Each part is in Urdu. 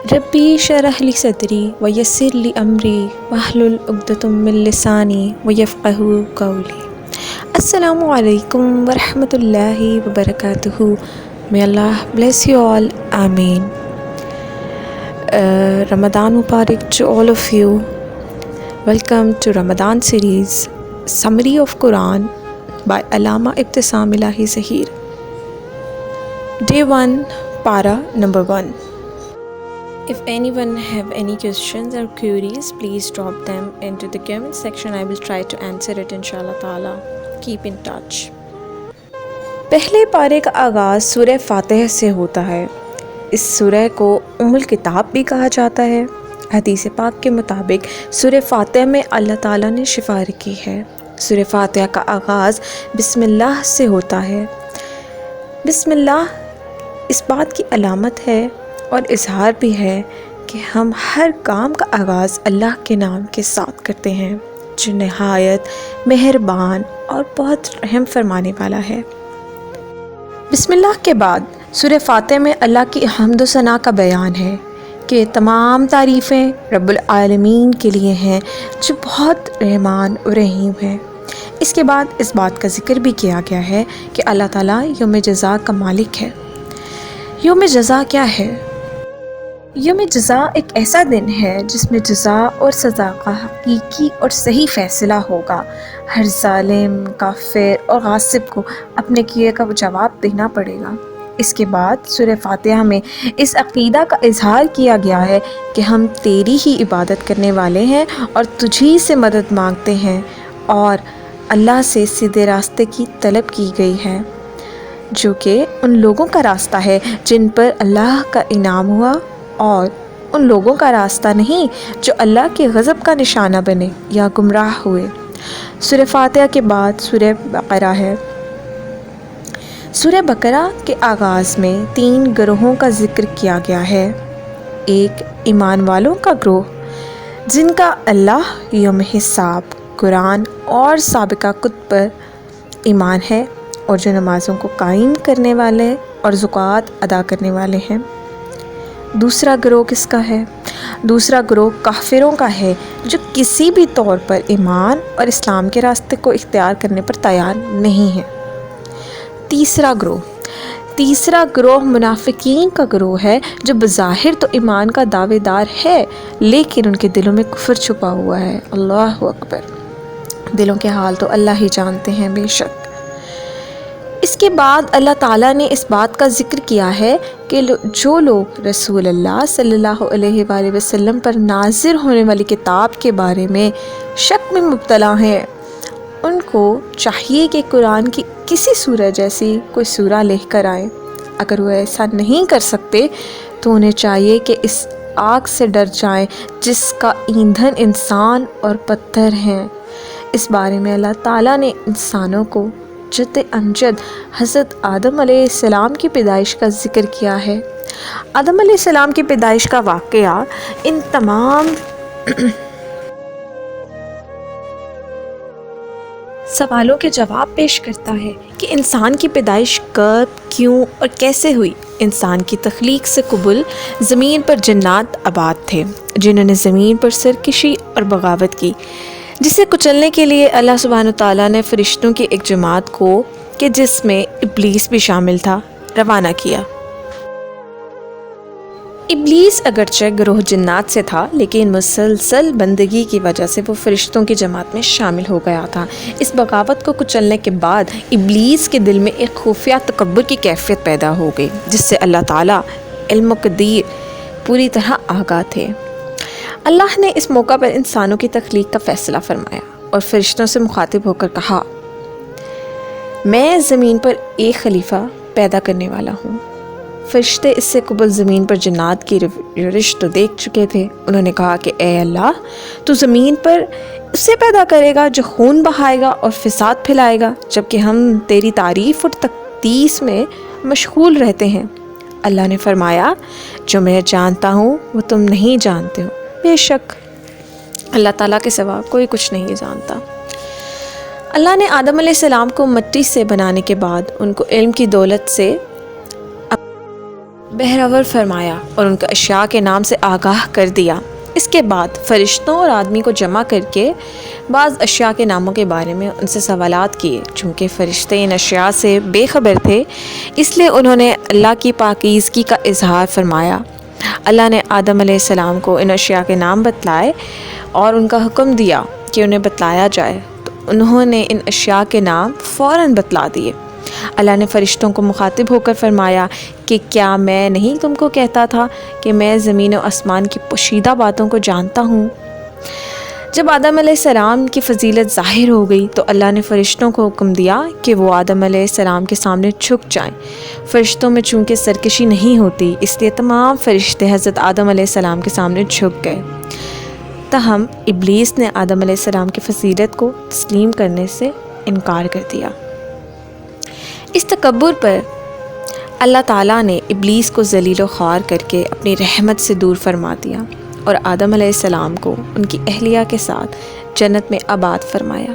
ربی شرح لی صدری ویسر لی امری واحلل عقدۃ من لسانی ویفقہوا قولی۔ السلام علیکم ورحمۃ اللہ وبرکاتہ۔ May Allah bless you all. Ameen. Ramadan Mubarak to all of you. Welcome to Ramadan series, Summary of Quran by Allama Ibtisam Ilahi Zahir. Day 1, Para number 1. If anyone have any questions or queries, please drop them into the comment section. I will try to answer it inshallah ta'ala. Keep in touch. پہلے پارے کا آغاز سورہ فاتحہ سے ہوتا ہے۔ اس سورہ کو ام الکتاب بھی کہا جاتا ہے۔ حدیث پاک کے مطابق سورہ فاتحہ میں اللہ تعالیٰ نے شفا رکھی ہے۔ سورہ فاتحہ کا آغاز بسم اللہ سے ہوتا ہے۔ بسم اللہ اس بات کی علامت ہے اور اظہار بھی ہے کہ ہم ہر کام کا آغاز اللہ کے نام کے ساتھ کرتے ہیں جو نہایت مہربان اور بہت رحم فرمانے والا ہے۔ بسم اللہ کے بعد سورہ فاتحہ میں اللہ کی حمد و ثنا کا بیان ہے کہ تمام تعریفیں رب العالمین کے لیے ہیں جو بہت رحمان و رحیم ہے۔ اس کے بعد اس بات کا ذکر بھی کیا گیا ہے کہ اللہ تعالیٰ یوم جزا کا مالک ہے۔ یوم جزا کیا ہے؟ یوم جزا ایک ایسا دن ہے جس میں جزا اور سزا کا حقیقی اور صحیح فیصلہ ہوگا۔ ہر ظالم، کافر اور غاصب کو اپنے کیے کا جواب دینا پڑے گا۔ اس کے بعد سورہ فاتحہ میں اس عقیدہ کا اظہار کیا گیا ہے کہ ہم تیری ہی عبادت کرنے والے ہیں اور تجھی سے مدد مانگتے ہیں، اور اللہ سے سیدھے راستے کی طلب کی گئی ہے جو کہ ان لوگوں کا راستہ ہے جن پر اللہ کا انعام ہوا، اور ان لوگوں کا راستہ نہیں جو اللہ کے غضب کا نشانہ بنے یا گمراہ ہوئے۔ سورہ فاتحہ کے بعد سورہ بقرہ ہے۔ سورہ بقرہ کے آغاز میں 3 گروہوں کا ذکر کیا گیا ہے۔ ایک ایمان والوں کا گروہ جن کا اللہ، یوم حساب، قرآن اور سابقہ کتب پر ایمان ہے اور جو نمازوں کو قائم کرنے والے اور زکوٰۃ ادا کرنے والے ہیں۔ دوسرا گروہ کس کا ہے؟ دوسرا گروہ کافروں کا ہے جو کسی بھی طور پر ایمان اور اسلام کے راستے کو اختیار کرنے پر تیار نہیں ہے۔ تیسرا گروہ منافقین کا گروہ ہے جو بظاہر تو ایمان کا دعوے دار ہے لیکن ان کے دلوں میں کفر چھپا ہوا ہے۔ اللہ اکبر! دلوں کے حال تو اللہ ہی جانتے ہیں بے شک۔ اس کے بعد اللہ تعالیٰ نے اس بات کا ذکر کیا ہے کہ جو لوگ رسول اللہ صلی اللہ علیہ وآلہ وسلم پر نازل ہونے والی کتاب کے بارے میں شک میں مبتلا ہیں، ان کو چاہیے کہ قرآن کی کسی سورہ جیسی کوئی سورہ لے کر آئیں۔ اگر وہ ایسا نہیں کر سکتے تو انہیں چاہیے کہ اس آگ سے ڈر جائیں جس کا ایندھن انسان اور پتھر ہیں۔ اس بارے میں اللہ تعالیٰ نے انسانوں کو جد امجد حضرت آدم علیہ السلام کی پیدائش کا ذکر کیا ہے۔ آدم علیہ السلام کی پیدائش کا واقعہ ان تمام سوالوں کے جواب پیش کرتا ہے کہ انسان کی پیدائش کب، کیوں اور کیسے ہوئی۔ انسان کی تخلیق سے قبل زمین پر جنات آباد تھے جنہوں نے زمین پر سرکشی اور بغاوت کی، جسے کچلنے کے لیے اللہ سبحانہ وتعالیٰ نے فرشتوں کی ایک جماعت کو، کہ جس میں ابلیس بھی شامل تھا، روانہ کیا۔ ابلیس اگرچہ گروہ جنات سے تھا لیکن مسلسل بندگی کی وجہ سے وہ فرشتوں کی جماعت میں شامل ہو گیا تھا۔ اس بغاوت کو کچلنے کے بعد ابلیس کے دل میں ایک خفیہ تکبر کی کیفیت پیدا ہو گئی جس سے اللہ تعالیٰ علم و قدیر پوری طرح آگاہ تھے۔ اللہ نے اس موقع پر انسانوں کی تخلیق کا فیصلہ فرمایا اور فرشتوں سے مخاطب ہو کر کہا، میں زمین پر ایک خلیفہ پیدا کرنے والا ہوں۔ فرشتے اس سے قبل زمین پر جنات کی روش تو دیکھ چکے تھے۔ انہوں نے کہا کہ اے اللہ، تو زمین پر اسے پیدا کرے گا جو خون بہائے گا اور فساد پھیلائے گا، جبکہ ہم تیری تعریف اور تقدیس میں مشغول رہتے ہیں۔ اللہ نے فرمایا، جو میں جانتا ہوں وہ تم نہیں جانتے ہو۔ بے شک اللہ تعالیٰ کے سوا کوئی کچھ نہیں جانتا۔ اللہ نے آدم علیہ السلام کو مٹی سے بنانے کے بعد ان کو علم کی دولت سے بہرور فرمایا اور ان کو اشیاء کے نام سے آگاہ کر دیا۔ اس کے بعد فرشتوں اور آدمی کو جمع کر کے بعض اشیاء کے ناموں کے بارے میں ان سے سوالات کیے۔ چونکہ فرشتے ان اشیاء سے بے خبر تھے، اس لیے انہوں نے اللہ کی پاکیزگی کا اظہار فرمایا۔ اللہ نے آدم علیہ السلام کو ان اشیاء کے نام بتلائے اور ان کا حکم دیا کہ انہیں بتلایا جائے، تو انہوں نے ان اشیاء کے نام فوراً بتلا دیے۔ اللہ نے فرشتوں کو مخاطب ہو کر فرمایا کہ کیا میں نہیں تم کو کہتا تھا کہ میں زمین و آسمان کی پوشیدہ باتوں کو جانتا ہوں؟ جب آدم علیہ السلام کی فضیلت ظاہر ہو گئی تو اللہ نے فرشتوں کو حکم دیا کہ وہ آدم علیہ السلام کے سامنے جھک جائیں۔ فرشتوں میں چونکہ سرکشی نہیں ہوتی، اس لیے تمام فرشتے حضرت آدم علیہ السلام کے سامنے جھک گئے۔ تاہم ابلیس نے آدم علیہ السلام کی فضیلت کو تسلیم کرنے سے انکار کر دیا۔ اس تکبر پر اللہ تعالیٰ نے ابلیس کو ذلیل و خوار کر کے اپنی رحمت سے دور فرما دیا اور آدم علیہ السلام کو ان کی اہلیہ کے ساتھ جنت میں آباد فرمایا۔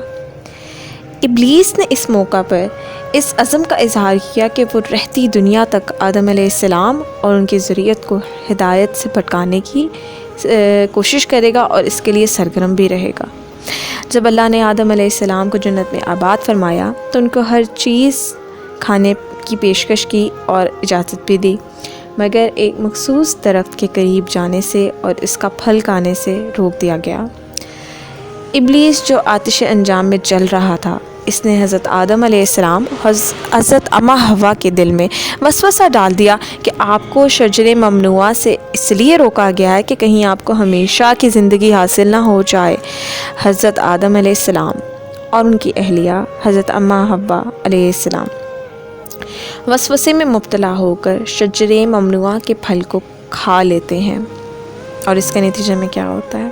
ابلیس نے اس موقع پر اس عزم کا اظہار کیا کہ وہ رہتی دنیا تک آدم علیہ السلام اور ان کی ذریت کو ہدایت سے بھٹکانے کی کوشش کرے گا اور اس کے لیے سرگرم بھی رہے گا۔ جب اللہ نے آدم علیہ السلام کو جنت میں آباد فرمایا تو ان کو ہر چیز کھانے کی پیشکش کی اور اجازت بھی دی، مگر ایک مخصوص درخت کے قریب جانے سے اور اس کا پھل کھانے سے روک دیا گیا۔ ابلیس جو آتش انجام میں جل رہا تھا، اس نے حضرت آدم علیہ السلام حضرت اما حوا کے دل میں وسوسہ ڈال دیا کہ آپ کو شجر ممنوعہ سے اس لیے روکا گیا ہے کہ کہیں آپ کو ہمیشہ کی زندگی حاصل نہ ہو جائے۔ حضرت آدم علیہ السلام اور ان کی اہلیہ حضرت اما حوا علیہ السلام وسوسے میں مبتلا ہو کر شجر ممنوعہ کے پھل کو کھا لیتے ہیں، اور اس کے نتیجے میں کیا ہوتا ہے؟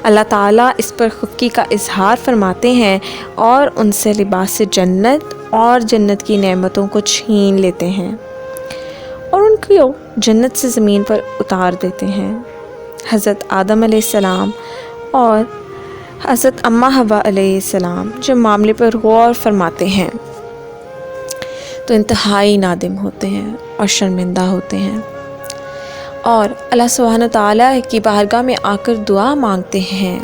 اللہ تعالیٰ اس پر خفقی کا اظہار فرماتے ہیں اور ان سے لباس جنت اور جنت کی نعمتوں کو چھین لیتے ہیں اور ان کو جنت سے زمین پر اتار دیتے ہیں۔ حضرت آدم علیہ السلام اور حضرت اما حوا علیہ السلام جب معاملے پر غور فرماتے ہیں تو انتہائی نادم ہوتے ہیں اور شرمندہ ہوتے ہیں، اور اللہ سبحانہ تعالیٰ کی بارگاہ میں آ کر دعا مانگتے ہیں،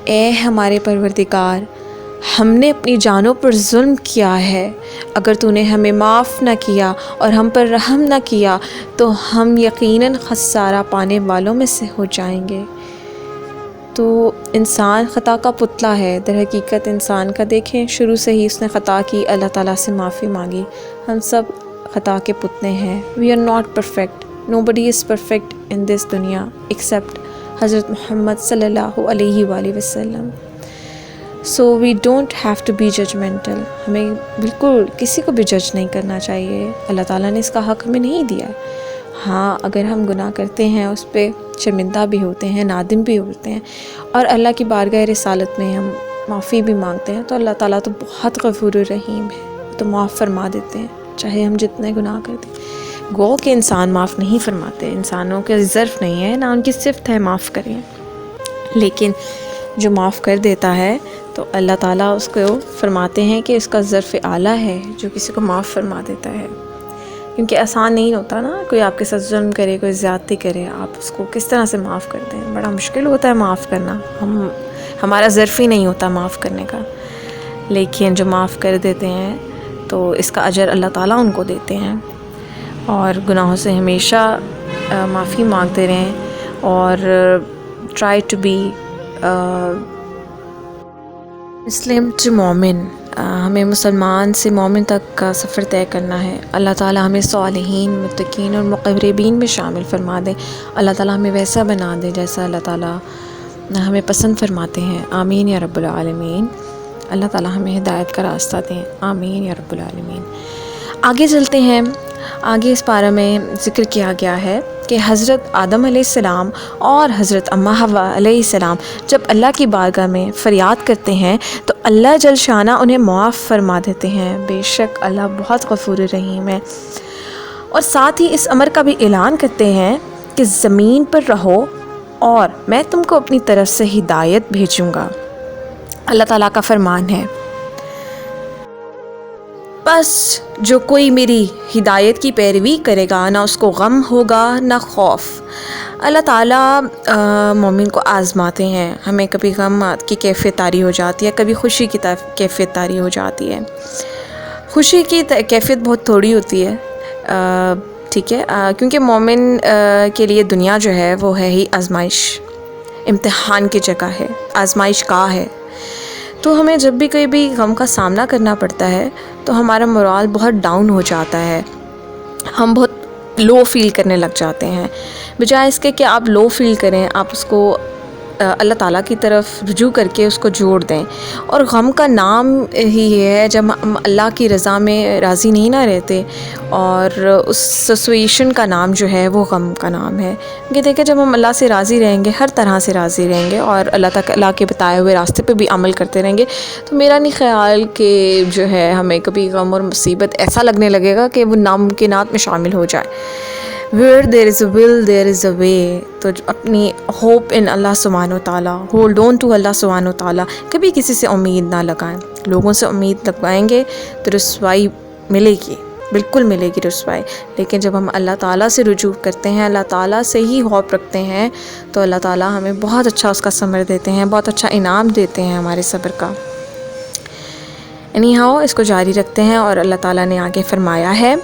اے ہمارے پروردگار، ہم نے اپنی جانوں پر ظلم کیا ہے، اگر تو نے ہمیں معاف نہ کیا اور ہم پر رحم نہ کیا تو ہم یقیناً خسارہ پانے والوں میں سے ہو جائیں گے۔ تو انسان خطا کا پتلا ہے، در حقیقت انسان کا دیکھیں شروع سے ہی اس نے خطا کی، اللہ تعالیٰ سے معافی مانگی۔ ہم سب خطا کے پتلے ہیں۔ We are not perfect, nobody is perfect in this دنیا except حضرت محمد صلی اللہ علیہ وآلہ وسلم۔ So we don't have to be judgmental۔ ہمیں بالکل کسی کو بھی جج نہیں کرنا چاہیے، اللہ تعالیٰ نے اس کا حق ہمیں نہیں دیا ہے۔ ہاں اگر ہم گناہ کرتے ہیں اس پہ شرمندہ بھی ہوتے ہیں، نادم بھی ہوتے ہیں، اور اللہ کی بارگاہ رسالت میں ہم معافی بھی مانگتے ہیں، تو اللہ تعالیٰ تو بہت غفور الرحیم ہے، تو معاف فرما دیتے ہیں چاہے ہم جتنے گناہ کرتے ہیں۔ گو کہ انسان معاف نہیں فرماتے، انسانوں کے ظرف نہیں ہے، نہ ان کی صفت ہے معاف کریں، لیکن جو معاف کر دیتا ہے تو اللہ تعالیٰ اس کو فرماتے ہیں کہ اس کا ظرف اعلیٰ ہے جو کسی کو معاف فرما دیتا ہے، کیونکہ آسان نہیں ہوتا نا، کوئی آپ کے ساتھ ظلم کرے، کوئی زیادتی کرے، آپ اس کو کس طرح سے معاف کرتے ہیں؟ بڑا مشکل ہوتا ہے معاف کرنا، ہمارا ظرف ہی نہیں ہوتا معاف کرنے کا، لیکن جو معاف کر دیتے ہیں تو اس کا اجر اللہ تعالیٰ ان کو دیتے ہیں۔ اور گناہوں سے ہمیشہ معافی مانگتے رہیں اور ٹرائی ٹو بی مسلم ٹو مومن، ہمیں مسلمان سے مومن تک کا سفر طے کرنا ہے۔ اللہ تعالیٰ ہمیں صالحین، متقین اور مقربین میں شامل فرما دے، اللہ تعالیٰ ہمیں ویسا بنا دے جیسا اللہ تعالیٰ ہمیں پسند فرماتے ہیں۔ آمین یا رب العالمین۔ اللہ تعالیٰ ہمیں ہدایت کا راستہ دیں، آمین یا رب العالمین۔ آگے چلتے ہیں۔ آگے اس پارہ میں ذکر کیا گیا ہے کہ حضرت آدم علیہ السلام اور حضرت اما حوا علیہ السلام جب اللہ کی بارگاہ میں فریاد کرتے ہیں تو اللہ جل شانہ انہیں معاف فرما دیتے ہیں، بے شک اللہ بہت غفور رحیم ہے، اور ساتھ ہی اس امر کا بھی اعلان کرتے ہیں کہ زمین پر رہو اور میں تم کو اپنی طرف سے ہدایت بھیجوں گا۔ اللہ تعالیٰ کا فرمان ہے، بس جو کوئی میری ہدایت کی پیروی کرے گا نہ اس کو غم ہوگا نہ خوف۔ اللہ تعالیٰ مومن کو آزماتے ہیں، ہمیں کبھی غم کی کیفیت طاری ہو جاتی ہے، کبھی خوشی کی کیفیت طاری ہو جاتی ہے۔ خوشی کی کیفیت بہت تھوڑی ہوتی ہے، ٹھیک ہے، کیونکہ مومن کے لیے دنیا جو ہے وہ ہے ہی آزمائش، امتحان کی جگہ ہے، آزمائش گاہ ہے۔ تو ہمیں جب بھی کوئی بھی غم کا سامنا کرنا پڑتا ہے تو ہمارا مورال بہت ڈاؤن ہو جاتا ہے، ہم بہت لو فیل کرنے لگ جاتے ہیں۔ بجائے اس کے کہ آپ لو فیل کریں، آپ اس کو اللہ تعالیٰ کی طرف رجوع کر کے اس کو جوڑ دیں۔ اور غم کا نام ہی یہ ہے جب ہم اللہ کی رضا میں راضی نہیں نہ رہتے، اور اس سچویشن کا نام جو ہے وہ غم کا نام ہے۔ کہ دیکھیں جب ہم اللہ سے راضی رہیں گے، ہر طرح سے راضی رہیں گے، اور اللہ کے بتائے ہوئے راستے پہ بھی عمل کرتے رہیں گے، تو میرا نہیں خیال کہ جو ہے ہمیں کبھی غم اور مصیبت ایسا لگنے لگے گا کہ وہ ناممکنات میں شامل ہو جائے۔ Where there is a will there is a way۔ تو اپنی ہوپ ان اللہ سبحانہ و تعالیٰ، ہولڈ آن ٹو اللہ سبحانہ و تعالیٰ، کبھی کسی سے امید نہ لگائیں۔ لوگوں سے امید لگائیں گے تو رسوائی ملے گی، بالکل ملے گی رسوائی، لیکن جب ہم اللہ تعالیٰ سے رجوع کرتے ہیں، اللہ تعالیٰ سے ہی ہوپ رکھتے ہیں، تو اللہ تعالیٰ ہمیں بہت اچھا اس کا ثمر دیتے ہیں، بہت اچھا انعام دیتے ہیں ہمارے صبر کا۔ اس کو جاری رکھتے ہیں، اور اللہ تعالیٰ نے آگے فرمایا ہے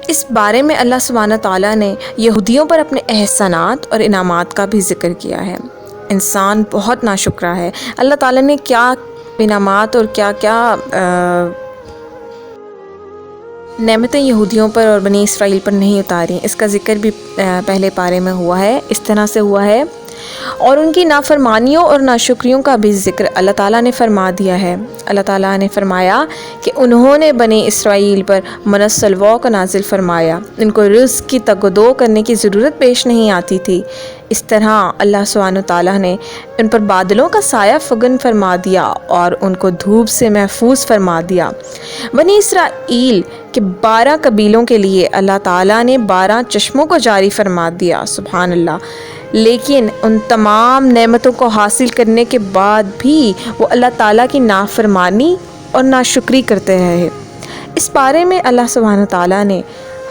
اس بارے میں، اللہ سبحانہ تعالیٰ نے یہودیوں پر اپنے احسانات اور انعامات کا بھی ذکر کیا ہے۔ انسان بہت ناشکرا ہے۔ اللہ تعالیٰ نے کیا انعامات اور کیا کیا نعمتیں یہودیوں پر اور بنی اسرائیل پر نہیں اتاری، اس کا ذکر بھی پہلے پارے میں ہوا ہے، اس طرح سے ہوا ہے۔ اور ان کی نافرمانیوں اور ناشکریوں کا بھی ذکر اللہ تعالیٰ نے فرما دیا ہے۔ اللہ تعالیٰ نے فرمایا کہ انہوں نے بنی اسرائیل پر من السلویٰ کو نازل فرمایا، ان کو رزق کی تگ و دو کرنے کی ضرورت پیش نہیں آتی تھی۔ اس طرح اللہ سبحانہ تعالیٰ نے ان پر بادلوں کا سایہ فگن فرما دیا اور ان کو دھوپ سے محفوظ فرما دیا۔ بنی اسرائیل کے 12 قبیلوں کے لیے اللہ تعالیٰ نے 12 چشموں کو جاری فرما دیا، سبحان اللہ۔ لیکن ان تمام نعمتوں کو حاصل کرنے کے بعد بھی وہ اللہ تعالیٰ کی نافرمانی اور ناشکری کرتے رہے۔ اس بارے میں اللہ سبحانہ تعالیٰ نے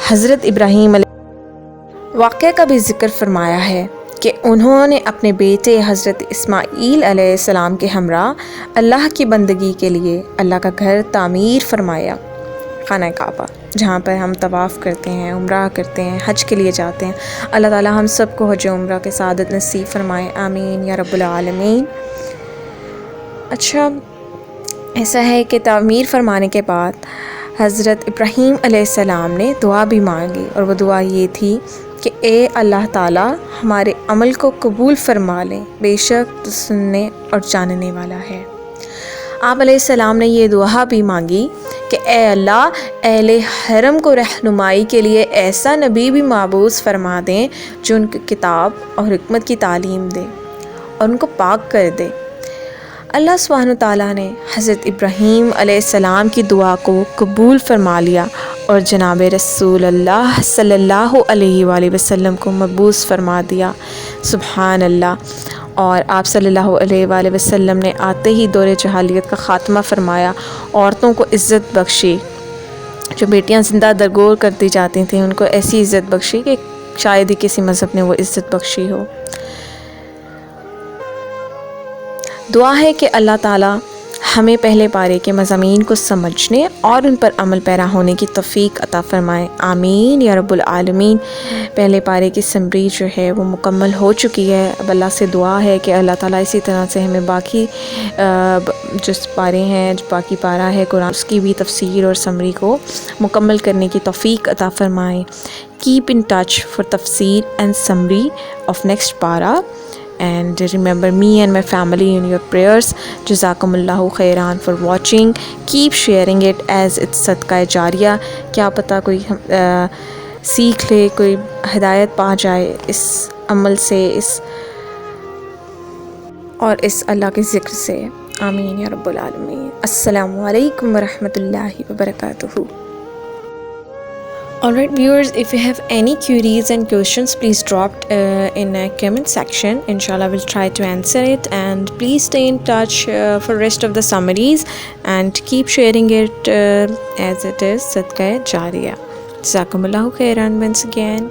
حضرت ابراہیم علیہ واقعہ کا بھی ذکر فرمایا ہے کہ انہوں نے اپنے بیٹے حضرت اسماعیل علیہ السلام کے ہمراہ اللہ کی بندگی کے لیے اللہ کا گھر تعمیر فرمایا، خانہ کعبہ، جہاں پر ہم طواف کرتے ہیں، عمرہ کرتے ہیں، حج کے لیے جاتے ہیں۔ اللہ تعالیٰ ہم سب کو حج و عمرہ کے سعادت نصیب فرمائے، آمین یا رب العالمین۔ اچھا، ایسا ہے کہ تعمیر فرمانے کے بعد حضرت ابراہیم علیہ السلام نے دعا بھی مانگی، اور وہ دعا یہ تھی کہ اے اللہ تعالیٰ ہمارے عمل کو قبول فرما لیں، بے شک تو سننے اور جاننے والا ہے۔ آپ علیہ السلام نے یہ دعا بھی مانگی کہ اے اللہ اہل حرم کو رہنمائی کے لیے ایسا نبی بھی مبعوث فرما دیں جو ان کی کتاب اور حکمت کی تعلیم دے اور ان کو پاک کر دے۔ اللہ سبحانہ تعالیٰ نے حضرت ابراہیم علیہ السلام کی دعا کو قبول فرما لیا اور جناب رسول اللہ صلی اللہ علیہ وآلہ وسلم کو مبعوث فرما دیا، سبحان اللہ۔ اور آپ صلی اللہ علیہ وآلہ وسلم نے آتے ہی دور جاہلیت کا خاتمہ فرمایا، عورتوں کو عزت بخشی، جو بیٹیاں زندہ درگور کر دی جاتی تھیں ان کو ایسی عزت بخشی کہ شاید ہی کسی مذہب نے وہ عزت بخشی ہو۔ دعا ہے کہ اللہ تعالیٰ ہمیں پہلے پارے کے مضامین کو سمجھنے اور ان پر عمل پیرا ہونے کی توفیق عطا فرمائے، آمین یا رب العالمین۔ پہلے پارے کی سمری جو ہے وہ مکمل ہو چکی ہے۔ اب اللہ سے دعا ہے کہ اللہ تعالیٰ اسی طرح سے ہمیں باقی جو پارے ہیں، جو باقی پارہ ہے قرآن، اس کی بھی تفسیر اور سمری کو مکمل کرنے کی توفیق عطا فرمائے۔ کیپ ان ٹچ فار تفسیر اینڈ سمری آف نیکسٹ پارہ. And remember me and my family in your prayers. Jazakumullahu khairan for watching. Keep sharing it as it's صدقہ جاریہ. کیا پتہ کوئی سیکھ لے، کوئی ہدایت پا جائے اس عمل سے، اس اللہ کے ذکر سے، آمین یا رب العالمین۔ السلام علیکم ورحمۃ اللہ وبرکاتہ۔ Alright viewers, if you have any queries and questions, please drop in a comment section. Inshallah we'll try to answer it, and please stay in touch for rest of the summaries and keep sharing it as it is Sadqa Jariya. Jazakumullahu khairan once again.